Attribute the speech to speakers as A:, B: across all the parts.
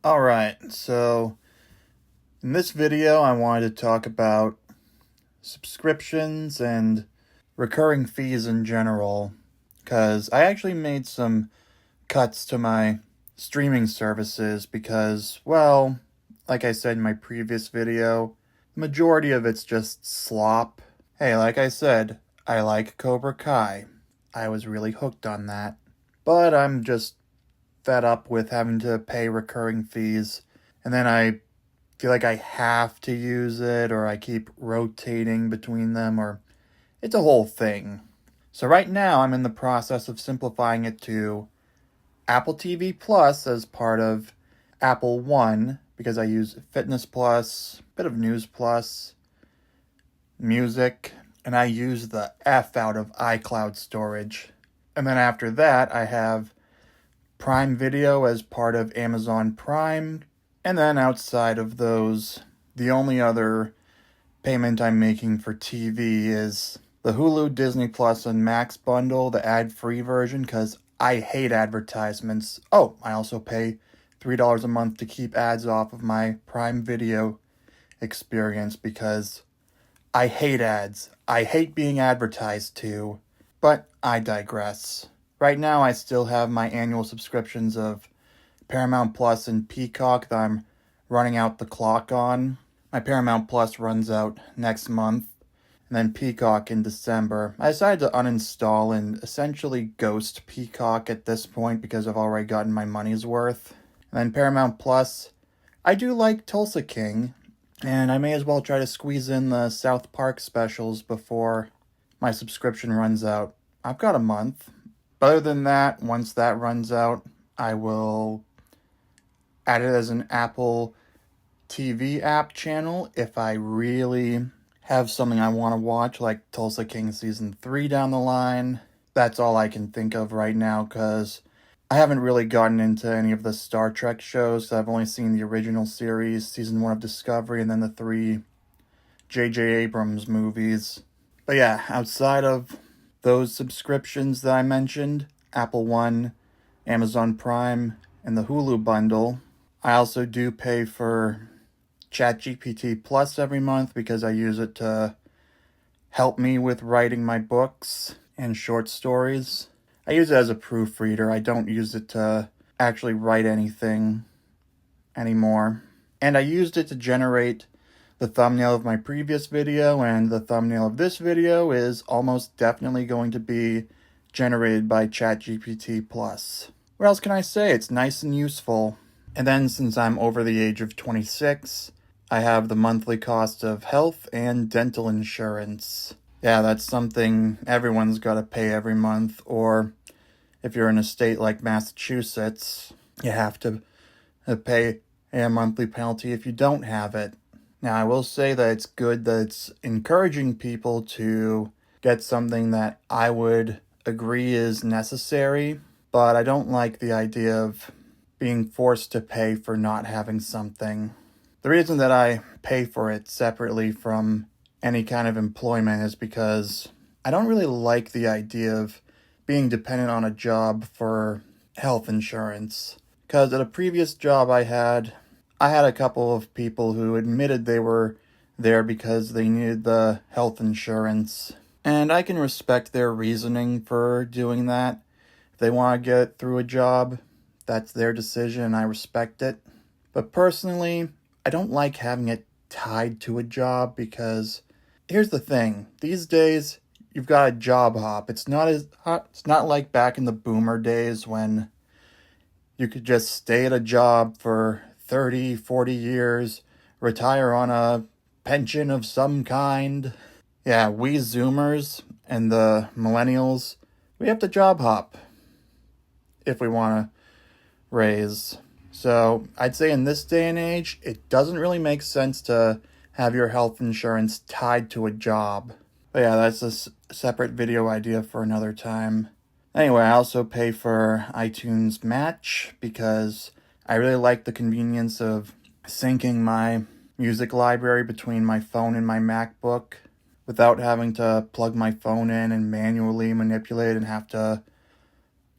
A: Alright, so in this video I wanted to talk about subscriptions and recurring fees in general, because I actually made some cuts to my streaming services because, well, like I said in my previous video, the majority of it's just slop. Hey, like I said, I like Cobra Kai. I was really hooked on that. But I'm just fed up with having to pay recurring fees, and then I feel like I have to use it, or I keep rotating between them, or it's a whole thing. So right now I'm in the process of simplifying it to Apple TV Plus as part of Apple One, because I use Fitness Plus, a bit of News Plus, Music, and I use the F out of iCloud storage. And then after that I have Prime Video as part of Amazon Prime, and then outside of those, the only other payment I'm making for TV is the Hulu, Disney Plus, and Max bundle, the ad-free version, because I hate advertisements. Oh, I also pay $3 a month to keep ads off of my Prime Video experience because I hate ads. I hate being advertised to, but I digress. Right now, I still have my annual subscriptions of Paramount Plus and Peacock that I'm running out the clock on. My Paramount Plus runs out next month, and then Peacock in December. I decided to uninstall and essentially ghost Peacock at this point because I've already gotten my money's worth. And then Paramount Plus, I do like Tulsa King, and I may as well try to squeeze in the South Park specials before my subscription runs out. I've got a month. But other than that, once that runs out, I will add it as an Apple TV app channel if I really have something I want to watch, like Tulsa King Season 3 down the line. That's all I can think of right now, because I haven't really gotten into any of the Star Trek shows. I've only seen the original series, Season 1 of Discovery, and then the 3 J.J. Abrams movies. But yeah, outside of those subscriptions that I mentioned, Apple One, Amazon Prime, and the Hulu bundle, I also do pay for ChatGPT Plus every month because I use it to help me with writing my books and short stories. I use it as a proofreader. I don't use it to actually write anything anymore. And I used it to generate the thumbnail of my previous video, and the thumbnail of this video is almost definitely going to be generated by ChatGPT Plus. What else can I say? It's nice and useful. And then since I'm over the age of 26, I have the monthly cost of health and dental insurance. Yeah, that's something everyone's got to pay every month, or if you're in a state like Massachusetts, you have to pay a monthly penalty if you don't have it. Now, I will say that it's good that it's encouraging people to get something that I would agree is necessary, but I don't like the idea of being forced to pay for not having something. The reason that I pay for it separately from any kind of employment is because I don't really like the idea of being dependent on a job for health insurance. Because at a previous job I had a couple of people who admitted they were there because they needed the health insurance. And I can respect their reasoning for doing that. If they want to get through a job, that's their decision and I respect it. But personally, I don't like having it tied to a job because here's the thing. These days, you've got a job hop. It's not like back in the boomer days when you could just stay at a job for 30, 40 years, retire on a pension of some kind. Yeah, we Zoomers and the millennials, we have to job hop if we want to raise. So I'd say in this day and age, it doesn't really make sense to have your health insurance tied to a job. But yeah, that's a separate video idea for another time. Anyway, I also pay for iTunes Match because I really like the convenience of syncing my music library between my phone and my MacBook without having to plug my phone in and manually manipulate and have to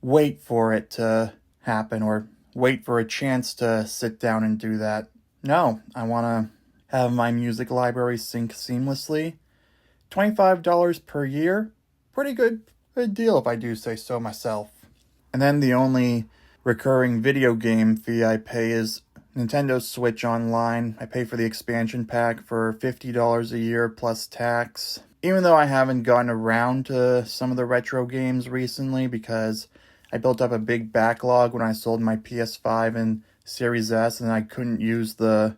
A: wait for it to happen, or wait for a chance to sit down and do that. No, I want to have my music library sync seamlessly. $25 per year, pretty good deal if I do say so myself. And then the only recurring video game fee I pay is Nintendo Switch Online. I pay for the expansion pack for $50 a year plus tax. Even though I haven't gotten around to some of the retro games recently because I built up a big backlog when I sold my PS5 and Series S, and I couldn't use the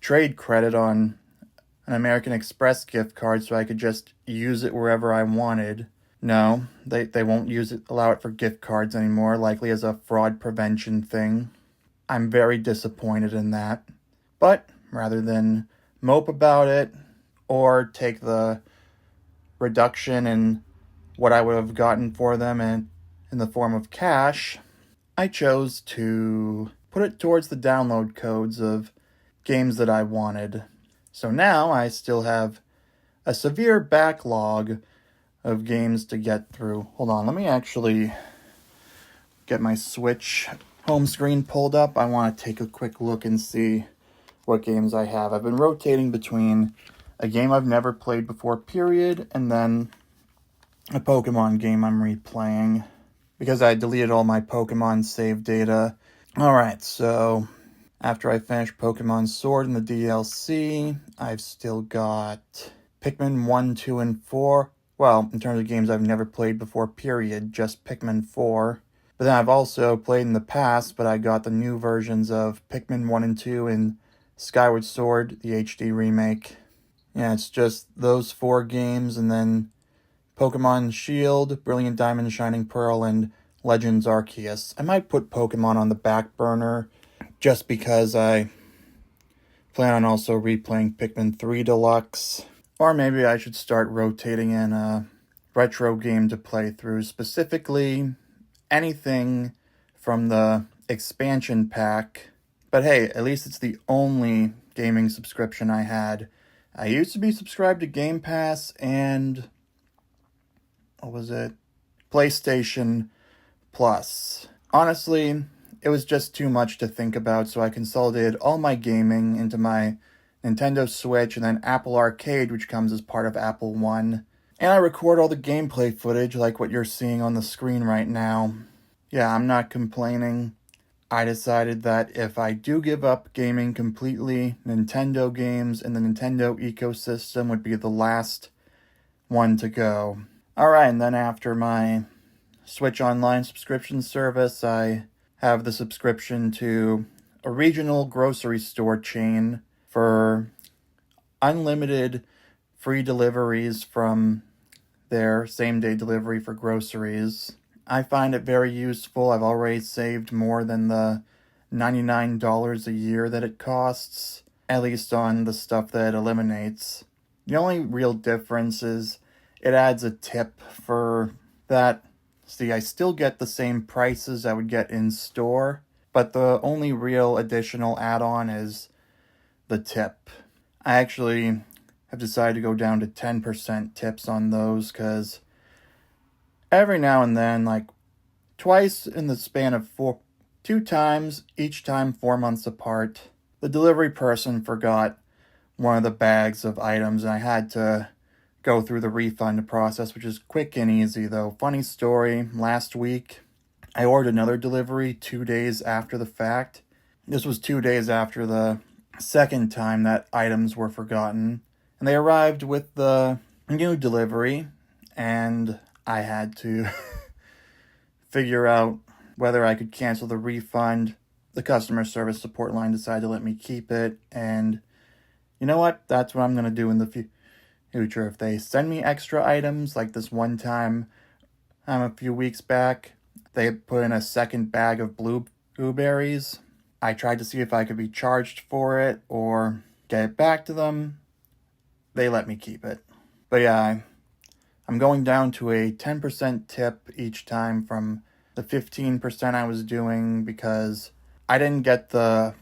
A: trade credit on an American Express gift card so I could just use it wherever I wanted. No, they won't allow it for gift cards anymore, likely as a fraud prevention thing. I'm very disappointed in that. But rather than mope about it or take the reduction in what I would have gotten for them in the form of cash, I chose to put it towards the download codes of games that I wanted. So now I still have a severe backlog of games to get through. Hold on, let me actually get my Switch home screen pulled up. I want to take a quick look and see what games I have. I've been rotating between a game I've never played before, period, and then a Pokemon game I'm replaying because I deleted all my Pokemon save data. Alright, so after I finish Pokemon Sword and the DLC, I've still got Pikmin 1, 2, and 4. Well, in terms of games I've never played before, period, just Pikmin 4. But then I've also played in the past, but I got the new versions of Pikmin 1 and 2 and Skyward Sword, the HD remake. Yeah, it's just those 4 games, and then Pokemon Shield, Brilliant Diamond, Shining Pearl, and Legends Arceus. I might put Pokemon on the back burner just because I plan on also replaying Pikmin 3 Deluxe. Or maybe I should start rotating in a retro game to play through, specifically anything from the expansion pack. But hey, at least it's the only gaming subscription I had. I used to be subscribed to Game Pass and PlayStation Plus. Honestly, it was just too much to think about, so I consolidated all my gaming into my Nintendo Switch and then Apple Arcade, which comes as part of Apple One. And I record all the gameplay footage like what you're seeing on the screen right now. Yeah, I'm not complaining. I decided that if I do give up gaming completely, Nintendo games and the Nintendo ecosystem would be the last one to go. Alright, and then after my Switch Online subscription service, I have the subscription to a regional grocery store chain for unlimited free deliveries from their same-day delivery for groceries. I find it very useful. I've already saved more than the $99 a year that it costs, at least on the stuff that it eliminates. The only real difference is it adds a tip for that. See, I still get the same prices I would get in store, but the only real additional add-on is the tip. I actually have decided to go down to 10% tips on those because every now and then, like twice in the span of 2 times, each time 4 months apart, the delivery person forgot one of the bags of items and I had to go through the refund process, which is quick and easy though. Funny story, last week I ordered another delivery 2 days after the fact. This was 2 days after the second time that items were forgotten. And they arrived with the new delivery, and I had to figure out whether I could cancel the refund. The customer service support line decided to let me keep it, and you know what? That's what I'm going to do in the future. If they send me extra items, like this one time a few weeks back, they put in a second bag of blueberries. I tried to see if I could be charged for it or get it back to them. They let me keep it. But yeah, I'm going down to a 10% tip each time from the 15% I was doing because I didn't get the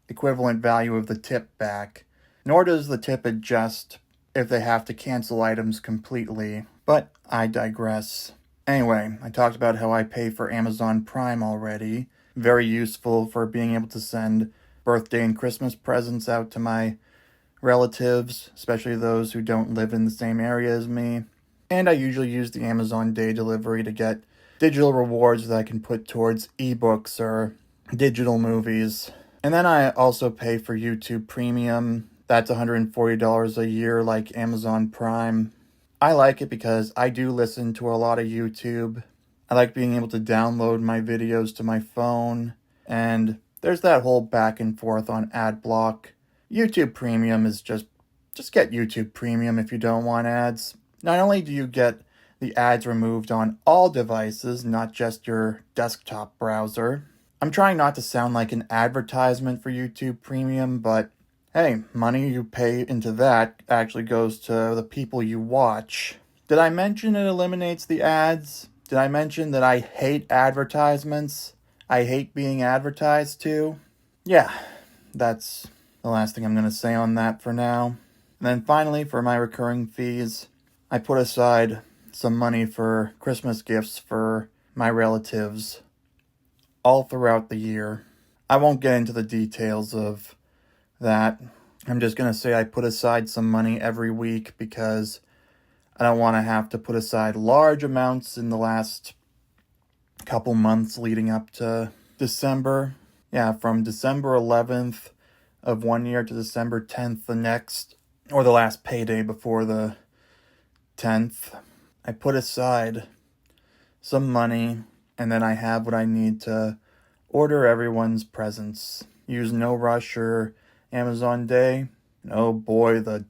A: equivalent value of the tip back, nor does the tip adjust if they have to cancel items completely, but I digress. Anyway, I talked about how I pay for Amazon Prime already. very useful for being able to send birthday and Christmas presents out to my relatives, especially those who don't live in the same area as me. And I usually use the Amazon Day delivery to get digital rewards that I can put towards ebooks or digital movies. And then I also pay for YouTube Premium. That's $140 a year, like Amazon Prime. I like it because I do listen to a lot of YouTube. I like being able to download my videos to my phone. And there's that whole back and forth on ad block. YouTube Premium is just get YouTube Premium if you don't want ads. Not only do you get the ads removed on all devices, not just your desktop browser. I'm trying not to sound like an advertisement for YouTube Premium, but hey, money you pay into that actually goes to the people you watch. Did I mention it eliminates the ads? Did I mention that I hate advertisements? I hate being advertised to? Yeah, that's the last thing I'm going to say on that for now. And then finally, for my recurring fees, I put aside some money for Christmas gifts for my relatives all throughout the year. I won't get into the details of that. I'm just going to say I put aside some money every week because I don't want to have to put aside large amounts in the last couple months leading up to December. Yeah, from December 11th of one year to December 10th the next, or the last payday before the 10th. I put aside some money, and then I have what I need to order everyone's presents. Use No Rush or Amazon Day. Oh boy, the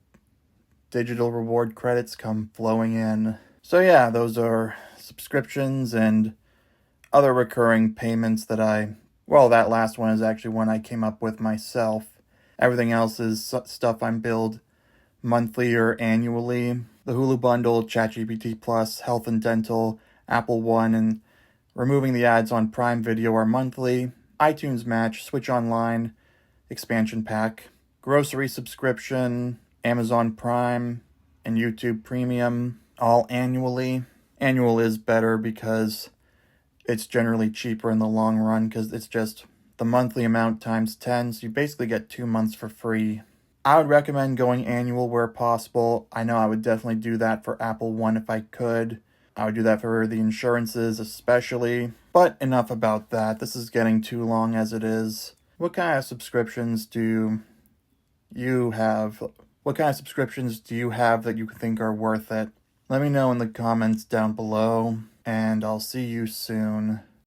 A: digital reward credits come flowing in. So yeah, those are subscriptions and other recurring payments that that last one is actually one I came up with myself. Everything else is stuff I'm billed monthly or annually. The Hulu bundle, ChatGPT Plus, Health and Dental, Apple One, and removing the ads on Prime Video are monthly. iTunes Match, Switch Online, expansion pack, grocery subscription, Amazon Prime, and YouTube Premium, all annually. Annual is better because it's generally cheaper in the long run because it's just the monthly amount times 10, so you basically get 2 months for free. I would recommend going annual where possible. I know I would definitely do that for Apple One if I could. I would do that for the insurances especially. But enough about that. This is getting too long as it is. What kind of subscriptions do you have? What kind of subscriptions do you have that you think are worth it? Let me know in the comments down below, and I'll see you soon.